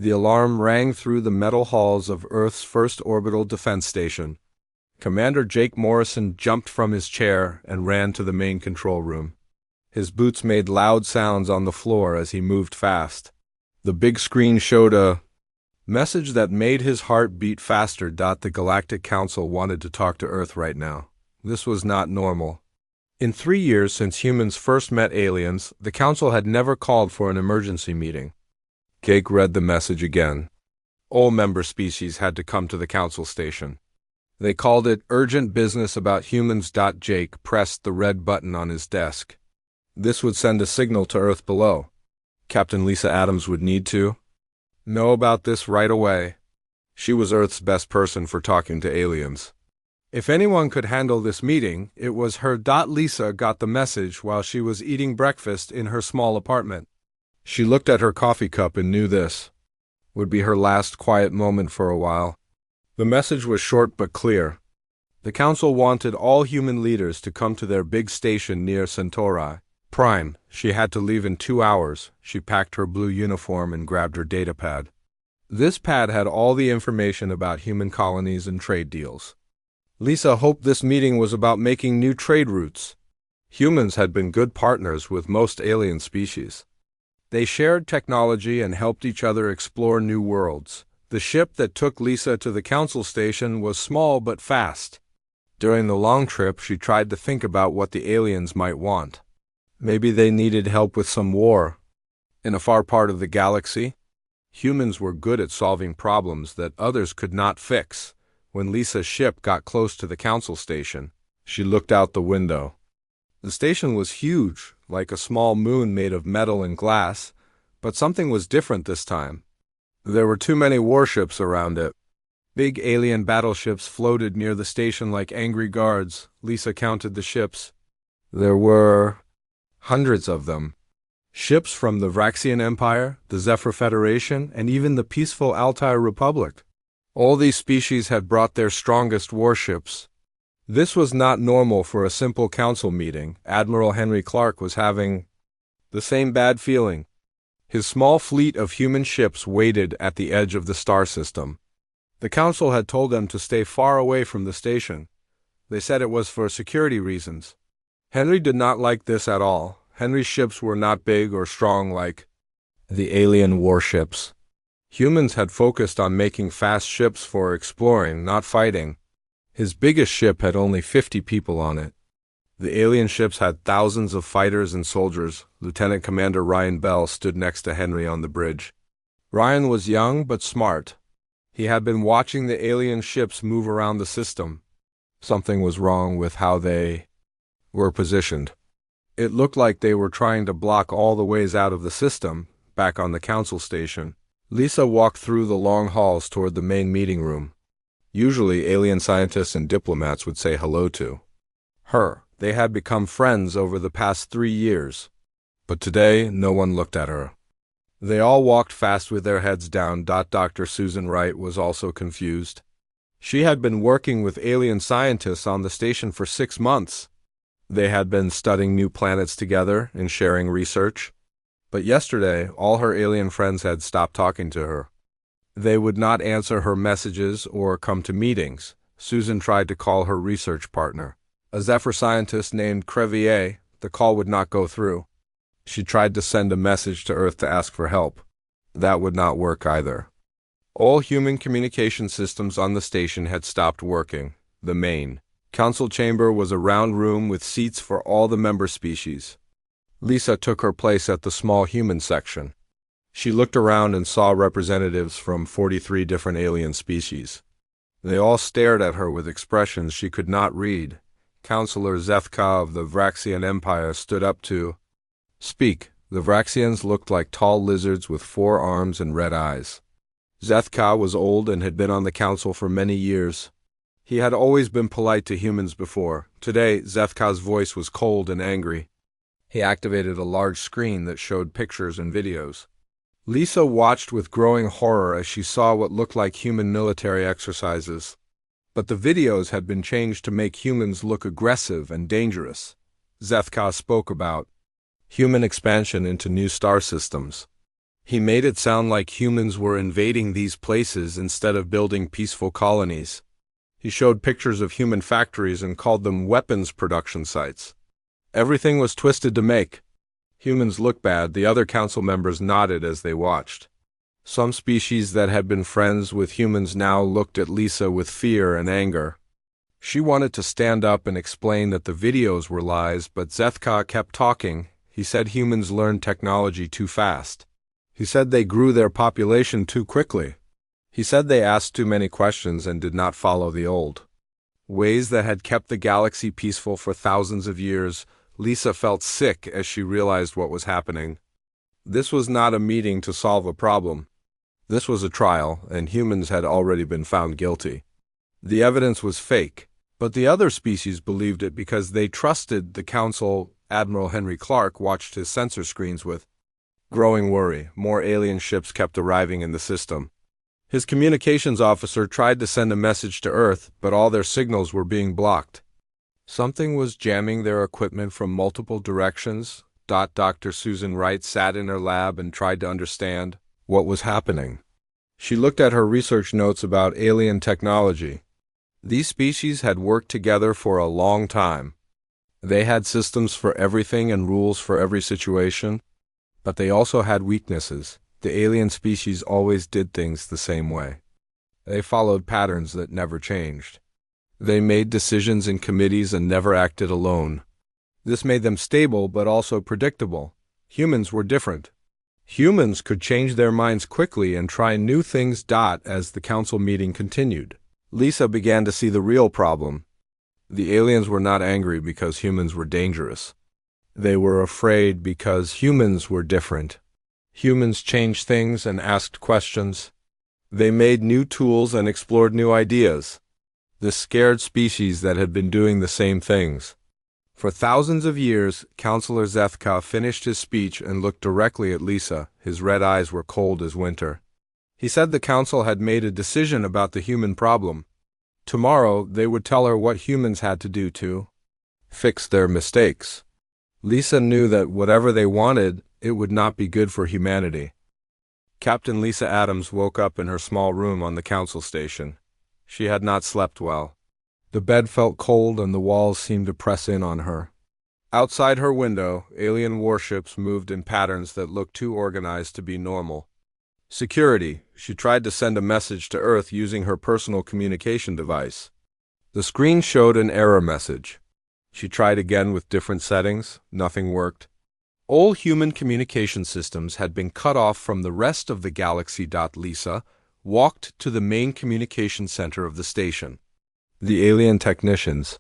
The alarm rang through the metal halls of Earth's first orbital defense station. Commander Jake Morrison jumped from his chair and ran to the main control room. His boots made loud sounds on the floor as he moved fast. The big screen showed a message that made his heart beat faster. The Galactic Council wanted to talk to Earth right now. This was not normal. In 3 years since humans first met aliens, the Council had never called for an emergency meeting. Jake read the message again. All member species had to come to the Council station. They called it Urgent Business About Humans. Jake pressed the red button on his desk. This would send a signal to Earth below. Captain Lisa Adams would need to know about this right away. She was Earth's best person for talking to aliens. If anyone could handle this meeting, it was her. Lisa got the message while she was eating breakfast in her small apartment. She looked at her coffee cup and knew this would be her last quiet moment for a while. The message was short but clear. The Council wanted all human leaders to come to their big station near Centauri Prime. She had to leave in 2 hours. She packed her blue uniform and grabbed her data pad. This pad had all the information about human colonies and trade deals. Lisa hoped this meeting was about making new trade routes. Humans had been good partners with most alien species. They shared technology and helped each other explore new worlds. The ship that took Lisa to the Council station was small but fast. During the long trip, she tried to think about what the aliens might want. Maybe they needed help with some war in a far part of the galaxy. Humans were good at solving problems that others could not fix. When Lisa's ship got close to the Council station, she looked out the window. The station was huge, like a small moon made of metal and glass, but something was different this time. There were too many warships around it. Big alien battleships floated near the station like angry guards. Lisa counted the ships. There were hundreds of them. Ships from the Vraxian Empire, the Zephyr Federation, and even the peaceful Altair Republic. All these species had brought their strongest warships. This was not normal for a simple council meeting. Admiral Henry Clark was having the same bad feeling. His small fleet of human ships waited at the edge of the star system. The council had told them to stay far away from the station. They said it was for security reasons. Henry did not like this at all. Henry's ships were not big or strong like the alien warships. Humans had focused on making fast ships for exploring, not fighting. His biggest ship had only 50 people on it. The alien ships had thousands of fighters and soldiers. Lieutenant Commander Ryan Bell stood next to Henry on the bridge. Ryan was young but smart. He had been watching the alien ships move around the system. Something was wrong with how they were positioned. It looked like they were trying to block all the ways out of the system. Back on the council station, Lisa walked through the long halls toward the main meeting room. Usually, alien scientists and diplomats would say hello to her. They had become friends over the past 3 years. But today, no one looked at her. They all walked fast with their heads down. Dr. Susan Wright was also confused. She had been working with alien scientists on the station for 6 months. They had been studying new planets together and sharing research. But yesterday, all her alien friends had stopped talking to her. They would not answer her messages or come to meetings. Susan tried to call her research partner, a Zephyr scientist named Crevier. The call would not go through. She tried to send a message to Earth to ask for help. That would not work either. All human communication systems on the station had stopped working. The main council chamber was a round room with seats for all the member species. Lisa took her place at the small human section. She looked around and saw representatives from 43 different alien species. They all stared at her with expressions she could not read. Counselor Zethka of the Vraxian Empire stood up to speak. The Vraxians looked like tall lizards with 4 arms and red eyes. Zethka was old and had been on the council for many years. He had always been polite to humans before. Today, Zethka's voice was cold and angry. He activated a large screen that showed pictures and videos. Lisa watched with growing horror as she saw what looked like human military exercises. But the videos had been changed to make humans look aggressive and dangerous. Zethka spoke about human expansion into new star systems. He made it sound like humans were invading these places instead of building peaceful colonies. He showed pictures of human factories and called them weapons production sites. Everything was twisted to make humans look bad. The other council members nodded as they watched. Some species that had been friends with humans now looked at Lisa with fear and anger. She wanted to stand up and explain that the videos were lies, but Zethka kept talking. He said humans learned technology too fast. He said they grew their population too quickly. He said they asked too many questions and did not follow the old ways that had kept the galaxy peaceful for thousands of years. Lisa felt sick as she realized what was happening. This was not a meeting to solve a problem. This was a trial, and humans had already been found guilty. The evidence was fake, but the other species believed it because they trusted the council. Admiral Henry Clark watched his sensor screens with growing worry. More alien ships kept arriving in the system. His communications officer tried to send a message to Earth, but all their signals were being blocked. Something was jamming their equipment from multiple directions. Dr. Susan Wright sat in her lab and tried to understand what was happening. She looked at her research notes about alien technology. These species had worked together for a long time. They had systems for everything and rules for every situation, but they also had weaknesses. The alien species always did things the same way. They followed patterns that never changed. They made decisions in committees and never acted alone. This made them stable but also predictable. Humans were different. Humans could change their minds quickly and try new things. As the council meeting continued, Lisa began to see the real problem. The aliens were not angry because humans were dangerous. They were afraid because humans were different. Humans changed things and asked questions. They made new tools and explored new ideas. The scared species that had been doing the same things. For thousands of years, Counselor Zethka finished his speech and looked directly at Lisa. His red eyes were cold as winter. He said the council had made a decision about the human problem. Tomorrow, they would tell her what humans had to do to fix their mistakes. Lisa knew that whatever they wanted, it would not be good for humanity. Captain Lisa Adams woke up in her small room on the council station. She had not slept well. The bed felt cold and the walls seemed to press in on her. Outside her window, alien warships moved in patterns that looked too organized to be normal. Security. She tried to send a message to Earth using her personal communication device. The screen showed an error message. She tried again with different settings. Nothing worked. All human communication systems had been cut off from the rest of the galaxy. Lisa walked to the main communication center of the station. The alien technicians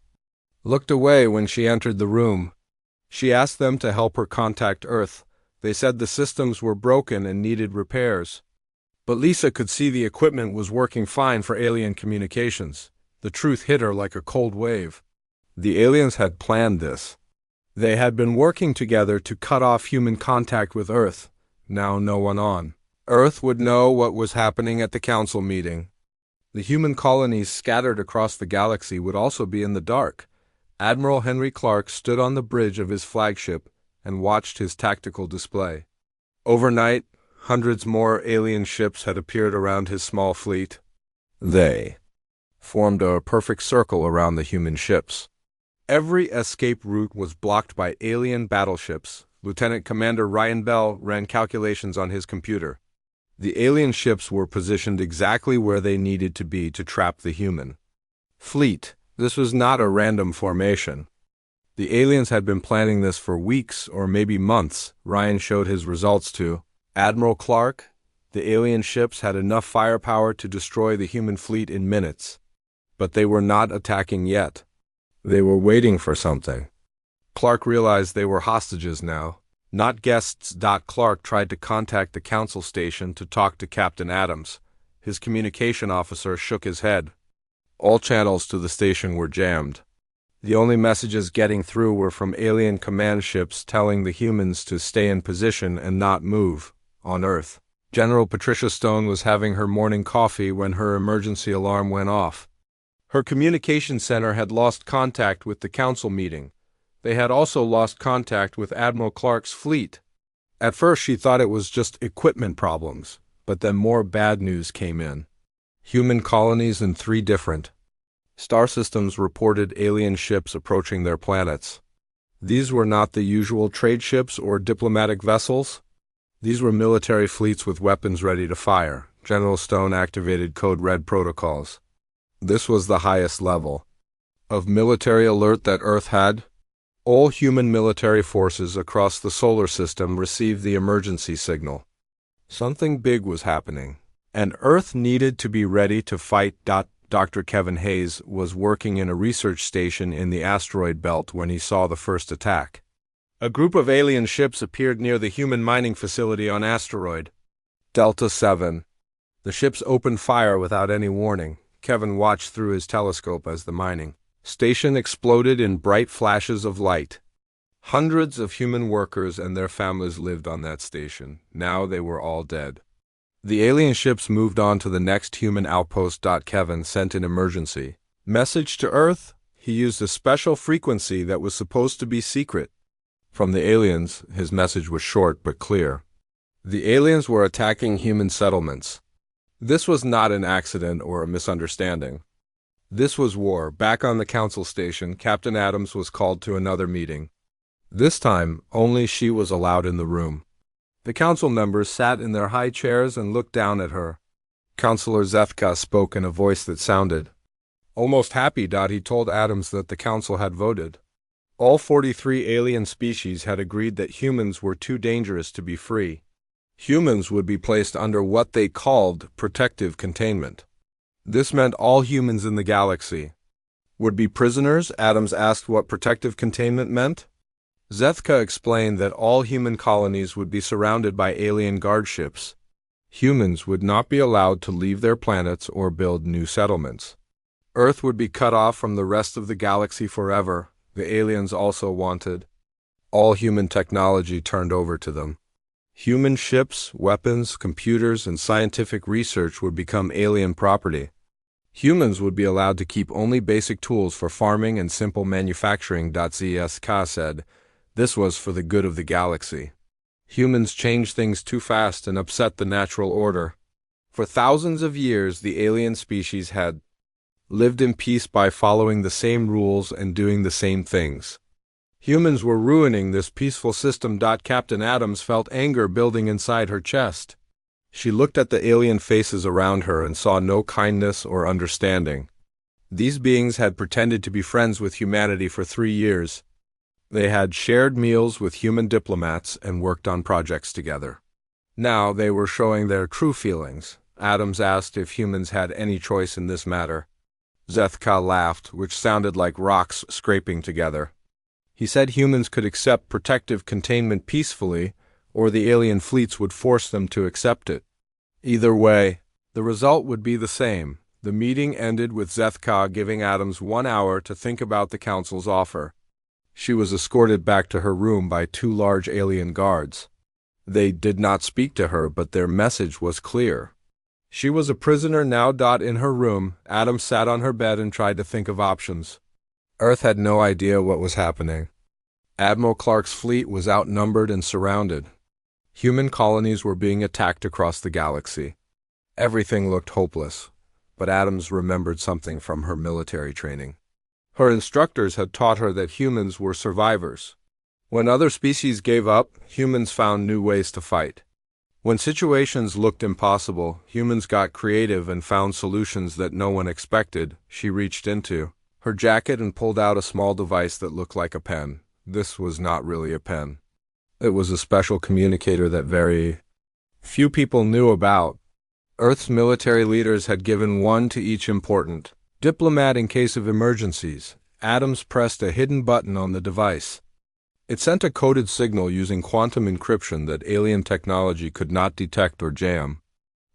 looked away when she entered the room. She asked them to help her contact Earth. They said the systems were broken and needed repairs. But Lisa could see the equipment was working fine for alien communications. The truth hit her like a cold wave. The aliens had planned this. They had been working together to cut off human contact with Earth. Now no one on Earth would know what was happening at the council meeting. The human colonies scattered across the galaxy would also be in the dark. Admiral Henry Clark stood on the bridge of his flagship and watched his tactical display. Overnight, hundreds more alien ships had appeared around his small fleet. They formed a perfect circle around the human ships. Every escape route was blocked by alien battleships. Lieutenant Commander Ryan Bell ran calculations on his computer. The alien ships were positioned exactly where they needed to be to trap the human fleet. This was not a random formation. The aliens had been planning this for weeks or maybe months. Ryan showed his results to Admiral Clark. The alien ships had enough firepower to destroy the human fleet in minutes. But they were not attacking yet. They were waiting for something. Clark realized they were hostages now, not guests. Clark tried to contact the council station to talk to Captain Adams. His communication officer shook his head. All channels to the station were jammed. The only messages getting through were from alien command ships telling the humans to stay in position and not move. On Earth, General Patricia Stone was having her morning coffee when her emergency alarm went off. Her communication center had lost contact with the council meeting. They had also lost contact with Admiral Clark's fleet. At first she thought it was just equipment problems, but then more bad news came in. Human colonies in 3 different star systems reported alien ships approaching their planets. These were not the usual trade ships or diplomatic vessels. These were military fleets with weapons ready to fire. General Stone activated Code Red protocols. This was the highest level of military alert that Earth had. All human military forces across the solar system received the emergency signal. Something big was happening, and Earth needed to be ready to fight. Dr. Kevin Hayes was working in a research station in the asteroid belt when he saw the first attack. A group of alien ships appeared near the human mining facility on asteroid Delta 7. The ships opened fire without any warning. Kevin watched through his telescope as the mining station exploded in bright flashes of light. Hundreds of human workers and their families lived on that station. Now they were all dead. The alien ships moved on to the next human outpost. Kevin sent an emergency message to Earth. He used a special frequency that was supposed to be secret. From the aliens, his message was short but clear. The aliens were attacking human settlements. This was not an accident or a misunderstanding. This was war. Back on the council station, Captain Adams was called to another meeting. This time, only she was allowed in the room. The council members sat in their high chairs and looked down at her. Councillor Zethka spoke in a voice that sounded almost happy. He told Adams that the council had voted. All 43 alien species had agreed that humans were too dangerous to be free. Humans would be placed under what they called protective containment. This meant all humans in the galaxy would be prisoners. Adams asked what protective containment meant. Zethka explained that all human colonies would be surrounded by alien guard ships. Humans would not be allowed to leave their planets or build new settlements. Earth would be cut off from the rest of the galaxy forever. The aliens also wanted all human technology turned over to them. Human ships, weapons, computers, and scientific research would become alien property. Humans would be allowed to keep only basic tools for farming and simple manufacturing. Zsk said, this was for the good of the galaxy. Humans changed things too fast and upset the natural order. For thousands of years, the alien species had lived in peace by following the same rules and doing the same things. Humans were ruining this peaceful system. Captain Adams felt anger building inside her chest. She looked at the alien faces around her and saw no kindness or understanding. These beings had pretended to be friends with humanity for 3 years. They had shared meals with human diplomats and worked on projects together. Now they were showing their true feelings. Adams asked if humans had any choice in this matter. Zethka laughed, which sounded like rocks scraping together. He said humans could accept protective containment peacefully, or the alien fleets would force them to accept it. Either way, the result would be the same. The meeting ended with Zethka giving Adams 1 hour to think about the council's offer. She was escorted back to her room by 2 large alien guards. They did not speak to her, but their message was clear. She was a prisoner now. In her room, Adams sat on her bed and tried to think of options. Earth had no idea what was happening. Admiral Clark's fleet was outnumbered and surrounded. Human colonies were being attacked across the galaxy. Everything looked hopeless, but Adams remembered something from her military training. Her instructors had taught her that humans were survivors. When other species gave up, humans found new ways to fight. When situations looked impossible, humans got creative and found solutions that no one expected. She reached into her jacket and pulled out a small device that looked like a pen. This was not really a pen. It was a special communicator that very few people knew about. Earth's military leaders had given one to each important diplomat in case of emergencies. Adams pressed a hidden button on the device. It sent a coded signal using quantum encryption that alien technology could not detect or jam.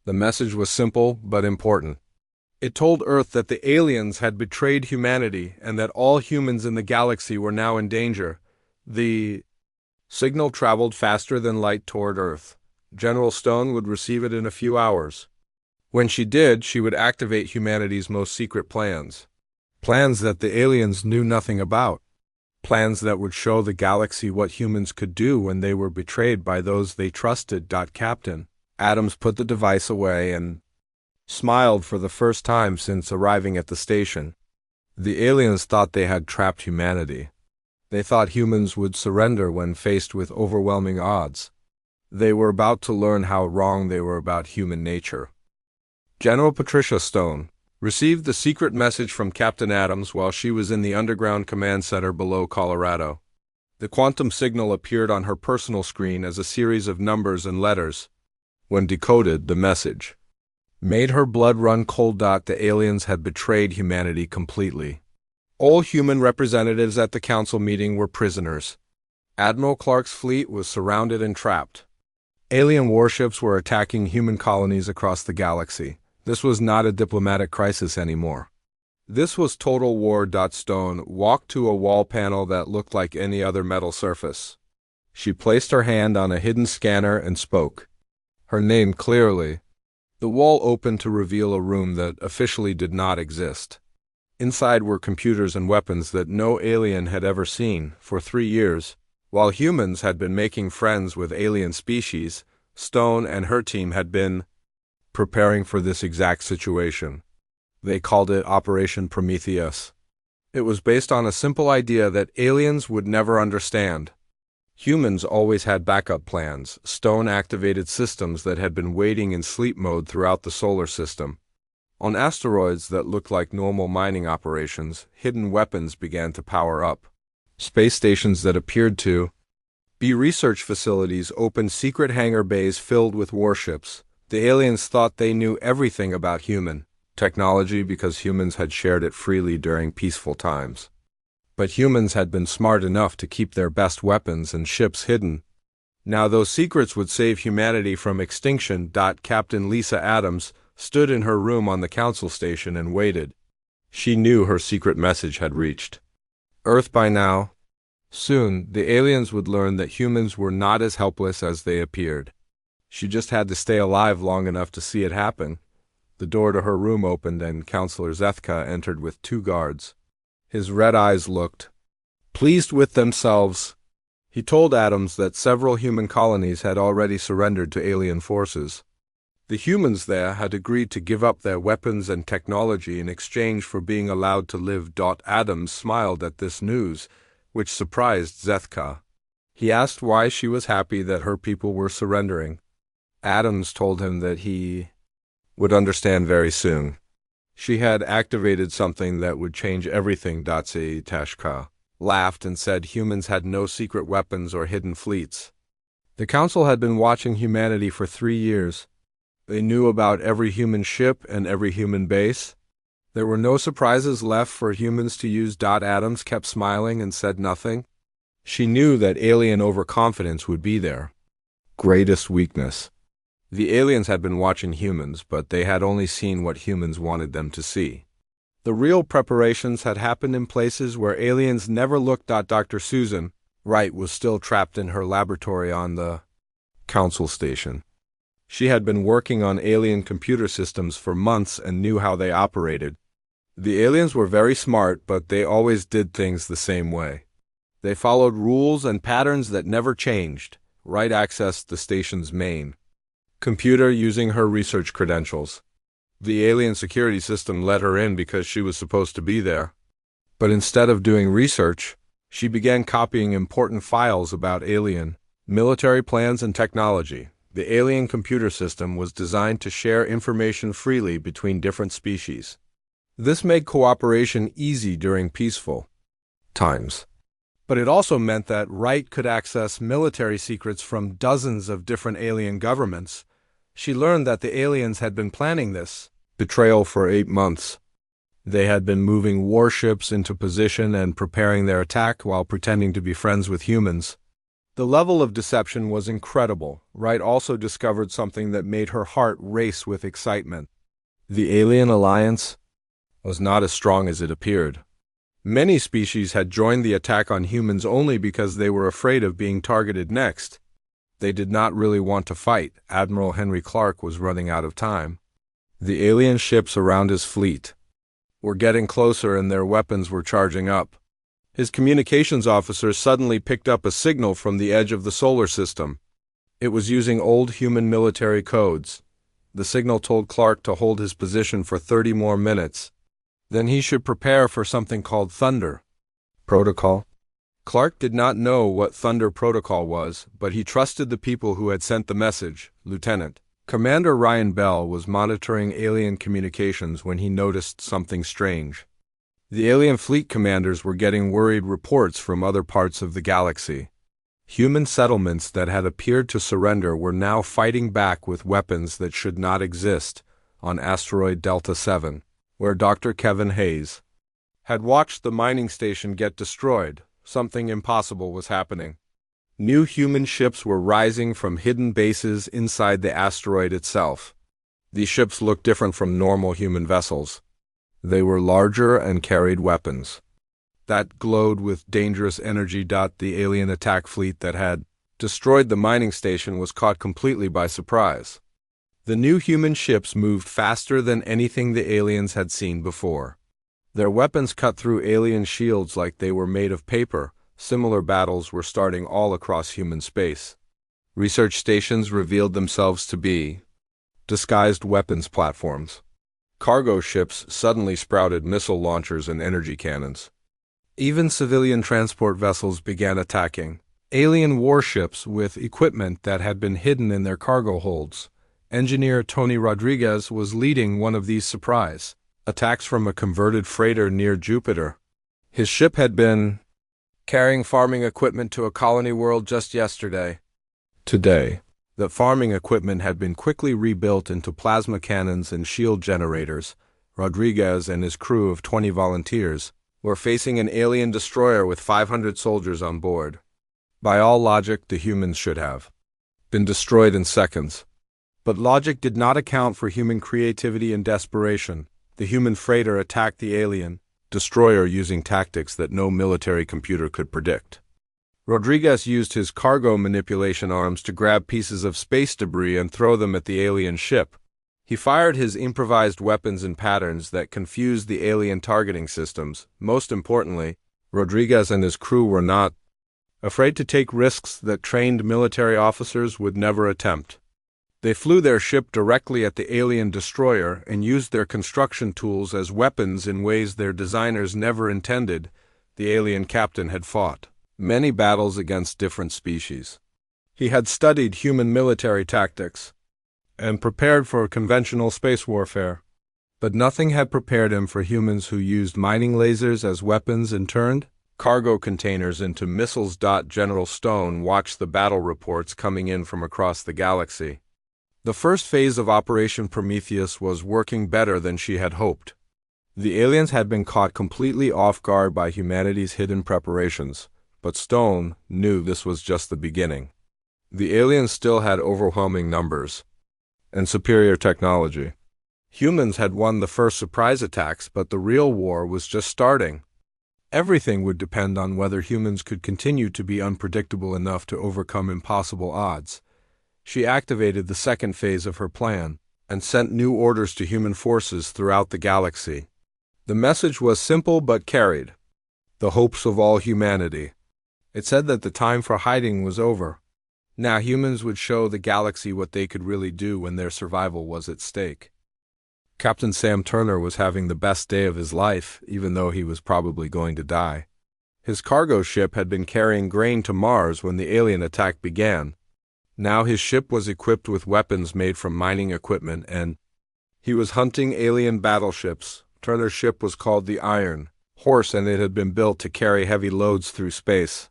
The message was simple but important. It told Earth that the aliens had betrayed humanity and that all humans in the galaxy were now in danger. The signal traveled faster than light toward Earth. General Stone would receive it in a few hours. When she did, she would activate humanity's most secret plans. Plans that the aliens knew nothing about. Plans that would show the galaxy what humans could do when they were betrayed by those they trusted. Captain Adams put the device away and smiled for the first time since arriving at the station. The aliens thought they had trapped humanity. They thought humans would surrender when faced with overwhelming odds. They were about to learn how wrong they were about human nature. General Patricia Stone received the secret message from Captain Adams while she was in the underground command center below Colorado. The quantum signal appeared on her personal screen as a series of numbers and letters. When decoded, the message made her blood run cold. The aliens had betrayed humanity completely. All human representatives at the council meeting were prisoners. Admiral Clark's fleet was surrounded and trapped. Alien warships were attacking human colonies across the galaxy. This was not a diplomatic crisis anymore. This was total war. Stone walked to a wall panel that looked like any other metal surface. She placed her hand on a hidden scanner and spoke her name clearly. The wall opened to reveal a room that officially did not exist. Inside were computers and weapons that no alien had ever seen. For 3 years, while humans had been making friends with alien species, Stone and her team had been preparing for this exact situation. They called it Operation Prometheus. It was based on a simple idea that aliens would never understand. Humans always had backup plans. Stone activated systems that had been waiting in sleep mode throughout the solar system. On asteroids that looked like normal mining operations, hidden weapons began to power up. Space stations that appeared to be research facilities opened secret hangar bays filled with warships. The aliens thought they knew everything about human technology because humans had shared it freely during peaceful times. But humans had been smart enough to keep their best weapons and ships hidden. Now those secrets would save humanity from extinction. Captain Lisa Adams stood in her room on the council station and waited. She knew her secret message had reached Earth by now. Soon, the aliens would learn that humans were not as helpless as they appeared. She just had to stay alive long enough to see it happen. The door to her room opened and Counselor Zethka entered with 2 guards. His red eyes looked pleased with themselves. He told Adams that several human colonies had already surrendered to alien forces. The humans there had agreed to give up their weapons and technology in exchange for being allowed to live. Adams smiled at this news, which surprised Zethka. He asked why she was happy that her people were surrendering. Adams told him that he would understand very soon. She had activated something that would change everything. Tashka laughed and said humans had no secret weapons or hidden fleets. The council had been watching humanity for 3 years. They knew about every human ship and every human base. There were no surprises left for humans to use. Adams kept smiling and said nothing. She knew that alien overconfidence would be their greatest weakness. The aliens had been watching humans, but they had only seen what humans wanted them to see. The real preparations had happened in places where aliens never looked. Dr. Susan Wright was still trapped in her laboratory on the council station. She had been working on alien computer systems for months and knew how they operated. The aliens were very smart, but they always did things the same way. They followed rules and patterns that never changed. Wright accessed the station's main computer using her research credentials. The alien security system let her in because she was supposed to be there. But instead of doing research, she began copying important files about alien military plans and technology. The alien computer system was designed to share information freely between different species. This made cooperation easy during peaceful times. But it also meant that Wright could access military secrets from dozens of different alien governments. She learned that the aliens had been planning this betrayal for 8 months. They had been moving warships into position and preparing their attack while pretending to be friends with humans. The level of deception was incredible. Wright also discovered something that made her heart race with excitement. The alien alliance was not as strong as it appeared. Many species had joined the attack on humans only because they were afraid of being targeted next. They did not really want to fight. Admiral Henry Clark was running out of time. The alien ships around his fleet were getting closer and their weapons were charging up. His communications officer suddenly picked up a signal from the edge of the solar system. It was using old human military codes. The signal told Clark to hold his position for 30 more minutes. Then he should prepare for something called Thunder Protocol. Clark did not know what Thunder Protocol was, but he trusted the people who had sent the message. Lieutenant Commander Ryan Bell was monitoring alien communications when he noticed something strange. The alien fleet commanders were getting worried reports from other parts of the galaxy. Human settlements that had appeared to surrender were now fighting back with weapons that should not exist on asteroid Delta 7, where Dr. Kevin Hayes had watched the mining station get destroyed. Something impossible was happening. New human ships were rising from hidden bases inside the asteroid itself. These ships looked different from normal human vessels. They were larger and carried weapons that glowed with dangerous energy. The alien attack fleet that had destroyed the mining station was caught completely by surprise. The new human ships moved faster than anything the aliens had seen before. Their weapons cut through alien shields like they were made of paper. Similar battles were starting all across human space. Research stations revealed themselves to be disguised weapons platforms. Cargo ships suddenly sprouted missile launchers and energy cannons. Even civilian transport vessels began attacking alien warships with equipment that had been hidden in their cargo holds. Engineer Tony Rodriguez was leading one of these surprise attacks from a converted freighter near Jupiter. His ship had been carrying farming equipment to a colony world just yesterday. Today, the farming equipment had been quickly rebuilt into plasma cannons and shield generators. Rodriguez and his crew of 20 volunteers were facing an alien destroyer with 500 soldiers on board. By all logic, the humans should have been destroyed in seconds. But logic did not account for human creativity and desperation. The human freighter attacked the alien destroyer using tactics that no military computer could predict. Rodriguez used his cargo manipulation arms to grab pieces of space debris and throw them at the alien ship. He fired his improvised weapons in patterns that confused the alien targeting systems. Most importantly, Rodriguez and his crew were not afraid to take risks that trained military officers would never attempt. They flew their ship directly at the alien destroyer and used their construction tools as weapons in ways their designers never intended. The alien captain had fought many battles against different species. He had studied human military tactics and prepared for conventional space warfare. But nothing had prepared him for humans who used mining lasers as weapons and turned cargo containers into missiles. General Stone watched the battle reports coming in from across the galaxy. The first phase of Operation Prometheus was working better than she had hoped. The aliens had been caught completely off guard by humanity's hidden preparations, but Stone knew this was just the beginning. The aliens still had overwhelming numbers and superior technology. Humans had won the first surprise attacks, but the real war was just starting. Everything would depend on whether humans could continue to be unpredictable enough to overcome impossible odds. She activated the second phase of her plan and sent new orders to human forces throughout the galaxy. The message was simple but carried the hopes of all humanity. It said that the time for hiding was over. Now humans would show the galaxy what they could really do when their survival was at stake. Captain Sam Turner was having the best day of his life, even though he was probably going to die. His cargo ship had been carrying grain to Mars when the alien attack began. Now his ship was equipped with weapons made from mining equipment, and he was hunting alien battleships. Turner's ship was called the Iron Horse, and it had been built to carry heavy loads through space.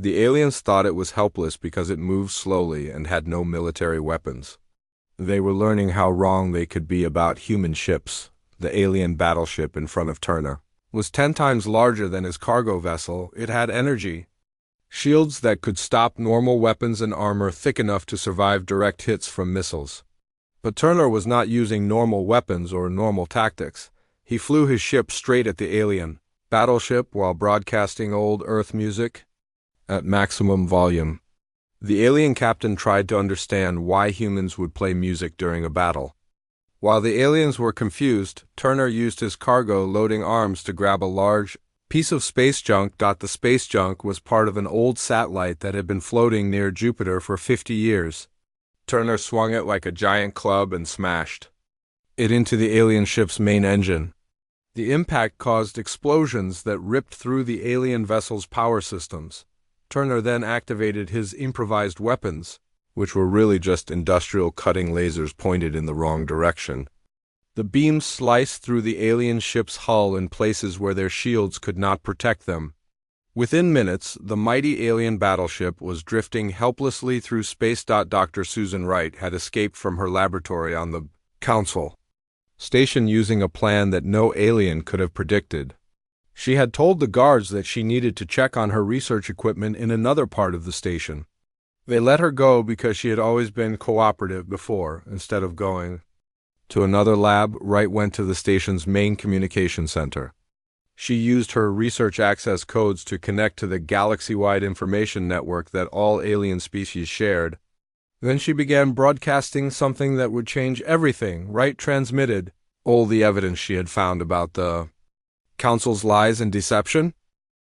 The aliens thought it was helpless because it moved slowly and had no military weapons. They were learning how wrong they could be about human ships. The alien battleship in front of Turner was 10 times larger than his cargo vessel. It had energy shields that could stop normal weapons and armor thick enough to survive direct hits from missiles. But Turner was not using normal weapons or normal tactics. He flew his ship straight at the alien battleship while broadcasting old Earth music at maximum volume. The alien captain tried to understand why humans would play music during a battle. While the aliens were confused, Turner used his cargo loading arms to grab a large Piece of space junk. The space junk was part of an old satellite that had been floating near Jupiter for 50 years. Turner swung it like a giant club and smashed it into the alien ship's main engine. The impact caused explosions that ripped through the alien vessel's power systems. Turner then activated his improvised weapons, which were really just industrial cutting lasers pointed in the wrong direction. The beams sliced through the alien ship's hull in places where their shields could not protect them. Within minutes, the mighty alien battleship was drifting helplessly through space. Dr. Susan Wright had escaped from her laboratory on the Council station using a plan that no alien could have predicted. She had told the guards that she needed to check on her research equipment in another part of the station. They let her go because she had always been cooperative before. Instead of going to another lab, Wright went to the station's main communication center. She used her research access codes to connect to the galaxy-wide information network that all alien species shared. Then she began broadcasting something that would change everything. Wright transmitted all the evidence she had found about the Council's lies and deception.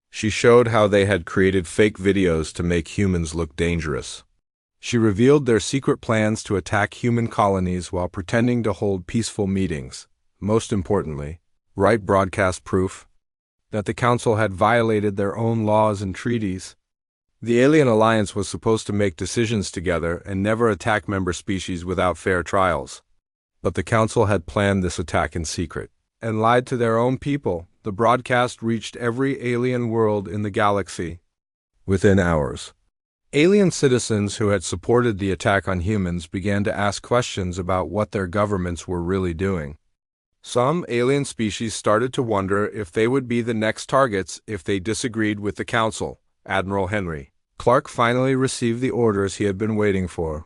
She showed how they had created fake videos to make humans look dangerous. She revealed their secret plans to attack human colonies while pretending to hold peaceful meetings. Most importantly, Wright broadcast proof that the Council had violated their own laws and treaties. The Alien Alliance was supposed to make decisions together and never attack member species without fair trials. But the Council had planned this attack in secret and lied to their own people. The broadcast reached every alien world in the galaxy within hours. Alien citizens who had supported the attack on humans began to ask questions about what their governments were really doing. Some alien species started to wonder if they would be the next targets if they disagreed with the Council. Admiral Henry Clark finally received the orders he had been waiting for.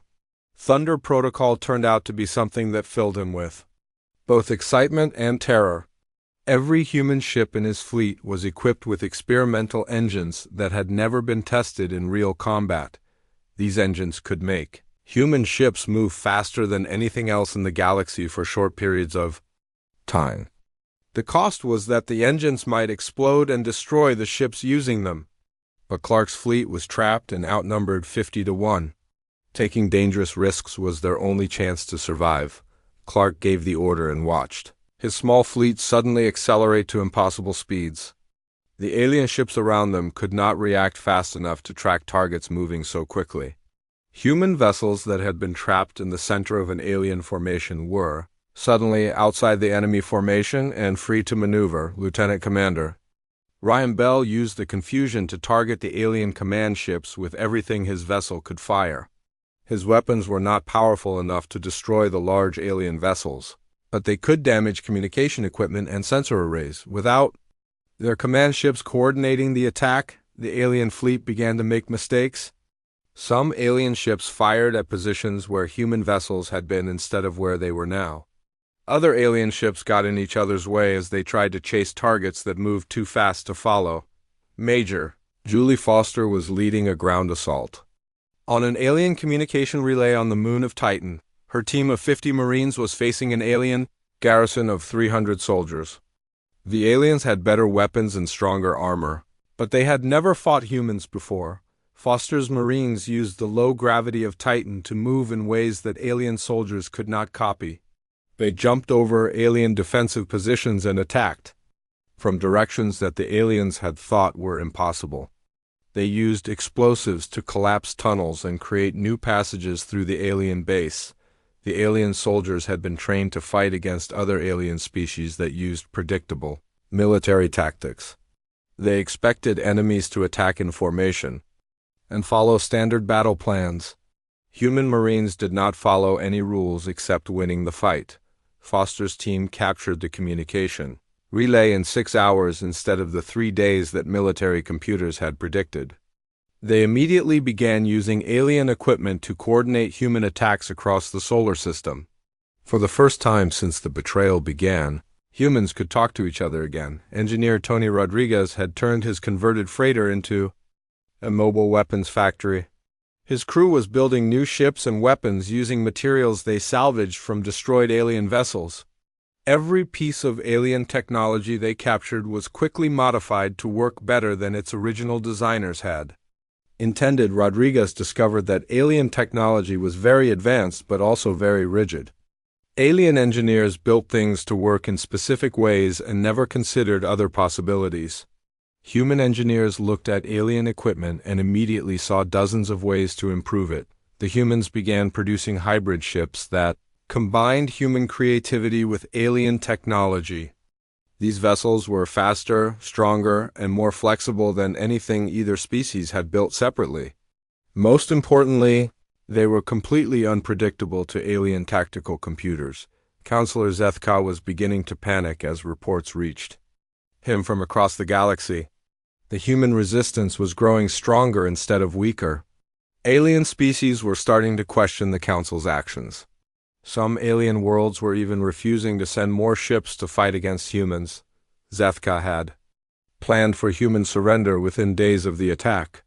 Thunder Protocol turned out to be something that filled him with both excitement and terror. Every human ship in his fleet was equipped with experimental engines that had never been tested in real combat. These engines could make human ships move faster than anything else in the galaxy for short periods of time. The cost was that the engines might explode and destroy the ships using them. But Clark's fleet was trapped and outnumbered 50-1. Taking dangerous risks was their only chance to survive. Clark gave the order and watched his small fleet suddenly accelerate to impossible speeds. The alien ships around them could not react fast enough to track targets moving so quickly. Human vessels that had been trapped in the center of an alien formation were suddenly outside the enemy formation and free to maneuver. Lieutenant Commander Ryan Bell used the confusion to target the alien command ships with everything his vessel could fire. His weapons were not powerful enough to destroy the large alien vessels, but they could damage communication equipment and sensor arrays. Without their command ships coordinating the attack, the alien fleet began to make mistakes. Some alien ships fired at positions where human vessels had been instead of where they were now. Other alien ships got in each other's way as they tried to chase targets that moved too fast to follow. Major Julie Foster was leading a ground assault on an alien communication relay on the moon of Titan. Her team of 50 Marines was facing an alien garrison of 300 soldiers. The aliens had better weapons and stronger armor, but they had never fought humans before. Foster's Marines used the low gravity of Titan to move in ways that alien soldiers could not copy. They jumped over alien defensive positions and attacked from directions that the aliens had thought were impossible. They used explosives to collapse tunnels and create new passages through the alien base. The alien soldiers had been trained to fight against other alien species that used predictable military tactics. They expected enemies to attack in formation and follow standard battle plans. Human Marines did not follow any rules except winning the fight. Foster's team captured the communication relay in 6 hours instead of the 3 days that military computers had predicted. They immediately began using alien equipment to coordinate human attacks across the solar system. For the first time since the betrayal began, humans could talk to each other again. Engineer Tony Rodriguez had turned his converted freighter into a mobile weapons factory. His crew was building new ships and weapons using materials they salvaged from destroyed alien vessels. Every piece of alien technology they captured was quickly modified to work better than its original designers had intended. Rodriguez discovered that alien technology was very advanced but also very rigid. Alien engineers built things to work in specific ways and never considered other possibilities. Human engineers looked at alien equipment and immediately saw dozens of ways to improve it. The humans began producing hybrid ships that combined human creativity with alien technology. These vessels were faster, stronger, and more flexible than anything either species had built separately. Most importantly, they were completely unpredictable to alien tactical computers. Counselor Zethka was beginning to panic as reports reached him from across the galaxy. The human resistance was growing stronger instead of weaker. Alien species were starting to question the Council's actions. Some alien worlds were even refusing to send more ships to fight against humans. Zethka had planned for human surrender within days of the attack.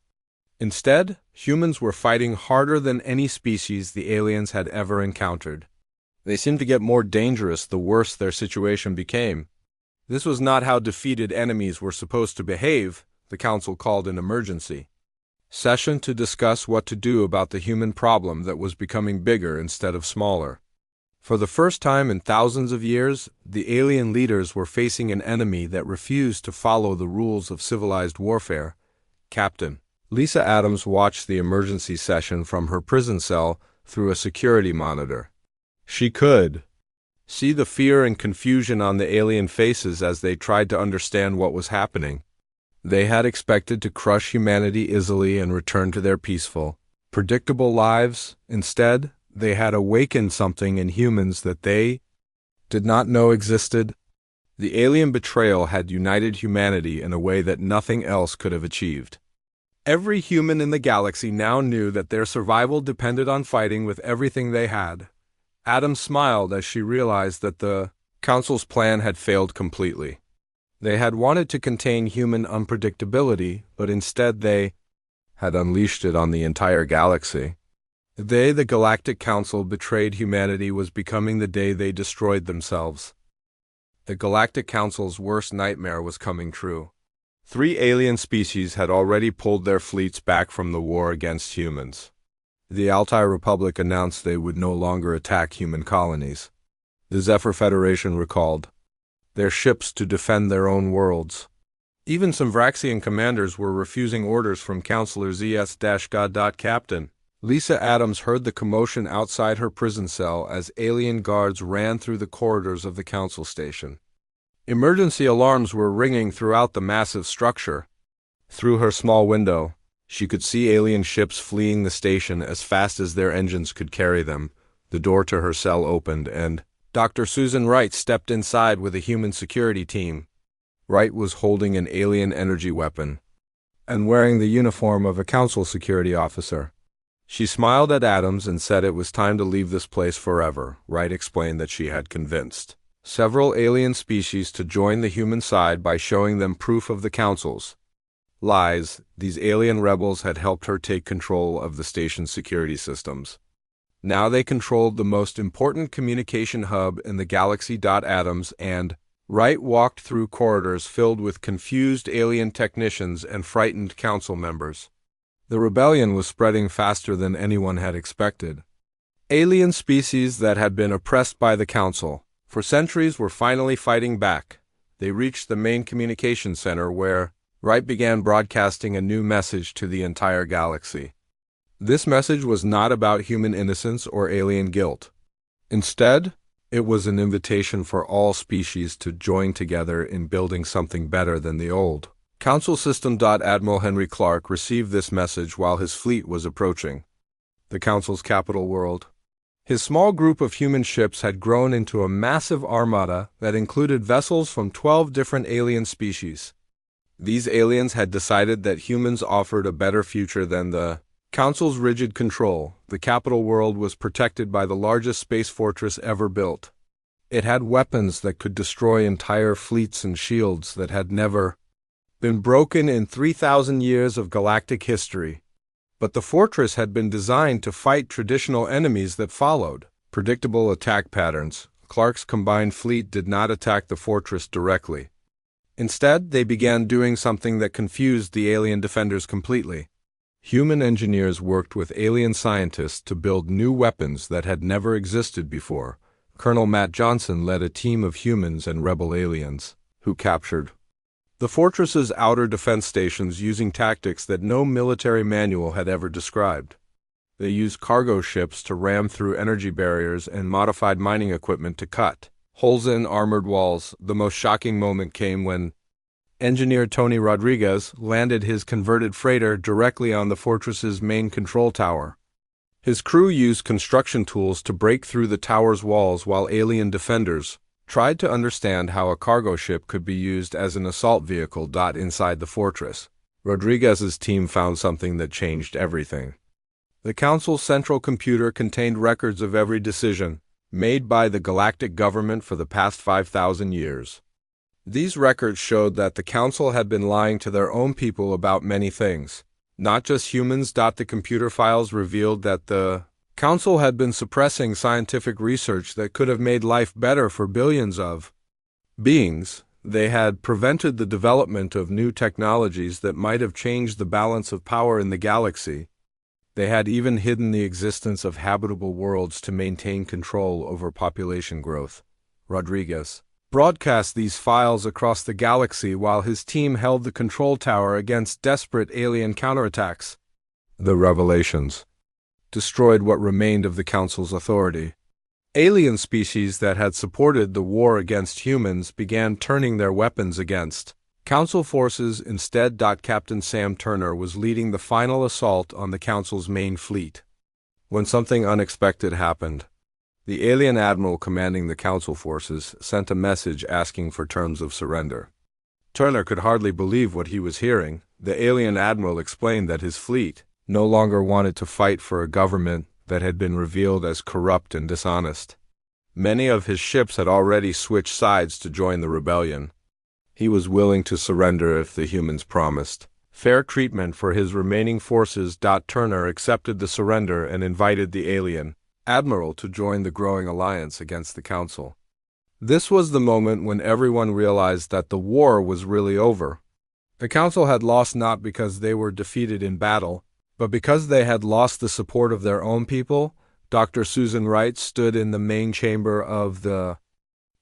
Instead, humans were fighting harder than any species the aliens had ever encountered. They seemed to get more dangerous the worse their situation became. This was not how defeated enemies were supposed to behave. The Council called an emergency session to discuss what to do about the human problem that was becoming bigger instead of smaller. For the first time in thousands of years, the alien leaders were facing an enemy that refused to follow the rules of civilized warfare. Captain Lisa Adams watched the emergency session from her prison cell through a security monitor. She could see the fear and confusion on the alien faces as they tried to understand what was happening. They had expected to crush humanity easily and return to their peaceful, predictable lives. Instead, they had awakened something in humans that they did not know existed. The alien betrayal had united humanity in a way that nothing else could have achieved. Every human in the galaxy now knew that their survival depended on fighting with everything they had. Adams smiled as she realized that the Council's plan had failed completely. They had wanted to contain human unpredictability, but instead they had unleashed it on the entire galaxy. The day the Galactic Council betrayed humanity was becoming the day they destroyed themselves. The Galactic Council's worst nightmare was coming true. 3 alien species had already pulled their fleets back from the war against humans. The Altai Republic announced they would no longer attack human colonies. The Zephyr Federation recalled their ships to defend their own worlds. Even some Vraxian commanders were refusing orders from Counselor ZS-God. Captain Lisa Adams heard the commotion outside her prison cell as alien guards ran through the corridors of the Council station. Emergency alarms were ringing throughout the massive structure. Through her small window, she could see alien ships fleeing the station as fast as their engines could carry them. The door to her cell opened, and Dr. Susan Wright stepped inside with a human security team. Wright was holding an alien energy weapon and wearing the uniform of a Council security officer. She smiled at Adams and said it was time to leave this place forever. Wright explained that she had convinced several alien species to join the human side by showing them proof of the Council's lies. These alien rebels had helped her take control of the station's security systems. Now they controlled the most important communication hub in the galaxy. Adams and Wright walked through corridors filled with confused alien technicians and frightened Council members. The rebellion was spreading faster than anyone had expected. Alien species that had been oppressed by the Council for centuries were finally fighting back. They reached the main communication center where Wright began broadcasting a new message to the entire galaxy. This message was not about human innocence or alien guilt. Instead, it was an invitation for all species to join together in building something better than the old Council system. Admiral Henry Clark received this message while his fleet was approaching the Council's capital world. His small group of human ships had grown into a massive armada that included vessels from 12 different alien species. These aliens had decided that humans offered a better future than the Council's rigid control. The capital world was protected by the largest space fortress ever built. It had weapons that could destroy entire fleets and shields that had never been broken in 3,000 years of galactic history. But the fortress had been designed to fight traditional enemies that followed predictable attack patterns, Clark's combined fleet did not attack the fortress directly. Instead, they began doing something that confused the alien defenders completely. Human engineers worked with alien scientists to build new weapons that had never existed before. Colonel Matt Johnson led a team of humans and rebel aliens, who captured the fortress's outer defense stations using tactics that no military manual had ever described. They used cargo ships to ram through energy barriers and modified mining equipment to cut holes in armored walls. The most shocking moment came when engineer Tony Rodriguez landed his converted freighter directly on the fortress's main control tower. His crew used construction tools to break through the tower's walls while alien defenders tried to understand how a cargo ship could be used as an assault vehicle. Inside the fortress, Rodriguez's team found something that changed everything. The Council's central computer contained records of every decision made by the galactic government for the past 5,000 years. These records showed that the Council had been lying to their own people about many things, not just humans. The computer files revealed that the Council had been suppressing scientific research that could have made life better for billions of beings. They had prevented the development of new technologies that might have changed the balance of power in the galaxy. They had even hidden the existence of habitable worlds to maintain control over population growth. Rodriguez broadcast these files across the galaxy while his team held the control tower against desperate alien counterattacks. The revelations destroyed what remained of the Council's authority. Alien species that had supported the war against humans began turning their weapons against Council forces instead. Captain Sam Turner was leading the final assault on the Council's main fleet when something unexpected happened. The alien admiral commanding the Council forces sent a message asking for terms of surrender. Turner could hardly believe what he was hearing. The alien admiral explained that his fleet no longer wanted to fight for a government that had been revealed as corrupt and dishonest. Many of his ships had already switched sides to join the rebellion. He was willing to surrender if the humans promised fair treatment for his remaining forces. Turner accepted the surrender and invited the alien admiral to join the growing alliance against the Council. This was the moment when everyone realized that the war was really over. The Council had lost not because they were defeated in battle, but because they had lost the support of their own people. Dr. Susan Wright stood in the main chamber of the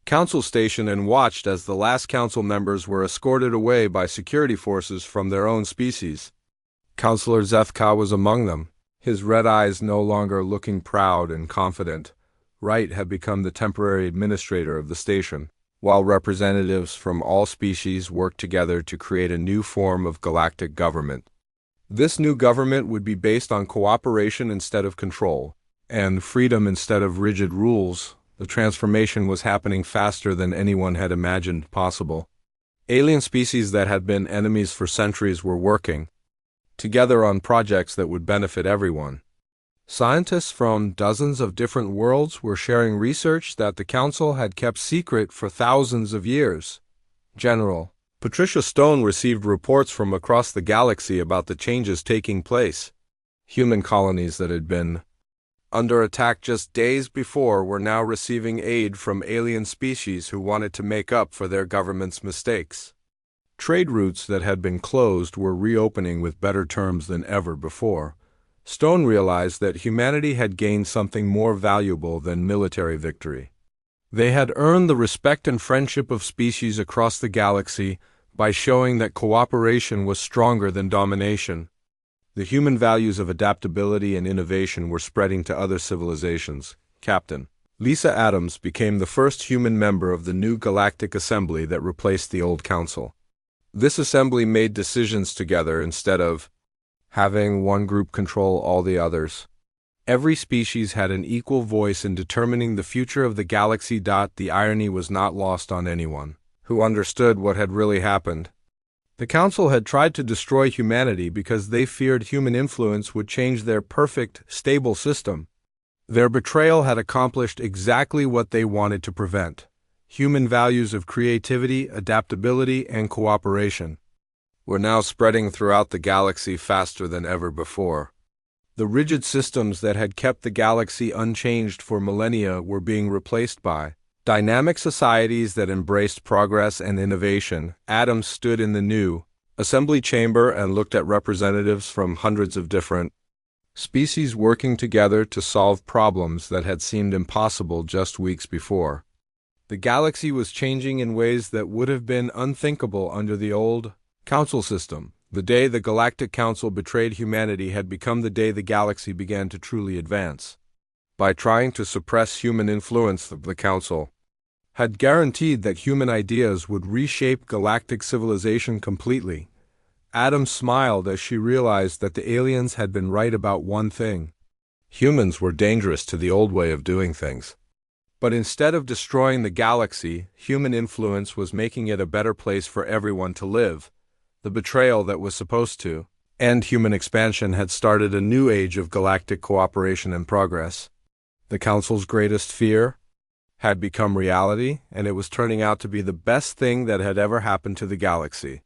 Council station and watched as the last Council members were escorted away by security forces from their own species. Councilor Zethka was among them, his red eyes no longer looking proud and confident. Wright had become the temporary administrator of the station, while representatives from all species worked together to create a new form of galactic government. This new government would be based on cooperation instead of control, and freedom instead of rigid rules. The transformation was happening faster than anyone had imagined possible. Alien species that had been enemies for centuries were working together on projects that would benefit everyone. Scientists from dozens of different worlds were sharing research that the Council had kept secret for thousands of years. General Patricia Stone received reports from across the galaxy about the changes taking place. Human colonies that had been under attack just days before were now receiving aid from alien species who wanted to make up for their government's mistakes. Trade routes that had been closed were reopening with better terms than ever before. Stone realized that humanity had gained something more valuable than military victory. They had earned the respect and friendship of species across the galaxy by showing that cooperation was stronger than domination. The human values of adaptability and innovation were spreading to other civilizations. Captain Lisa Adams became the first human member of the new Galactic Assembly that replaced the old Council. This assembly made decisions together instead of having one group control all the others. Every species had an equal voice in determining the future of the galaxy. The irony was not lost on anyone who understood what had really happened. The Council had tried to destroy humanity because they feared human influence would change their perfect, stable system. Their betrayal had accomplished exactly what they wanted to prevent: human values of creativity, adaptability, and cooperation were now spreading throughout the galaxy faster than ever before. The rigid systems that had kept the galaxy unchanged for millennia were being replaced by Dynamic societies that embraced progress and innovation. Adams stood in the new assembly chamber and looked at representatives from hundreds of different species working together to solve problems that had seemed impossible just weeks before. The galaxy was changing in ways that would have been unthinkable under the old council system. The day the Galactic Council betrayed humanity had become the day the galaxy began to truly advance. By trying to suppress human influence, the Council had guaranteed that human ideas would reshape galactic civilization completely. Adams smiled as she realized that the aliens had been right about one thing. Humans were dangerous to the old way of doing things. But instead of destroying the galaxy, human influence was making it a better place for everyone to live. The betrayal that was supposed to end human expansion had started a new age of galactic cooperation and progress. The Council's greatest fear had become reality, and it was turning out to be the best thing that had ever happened to the galaxy.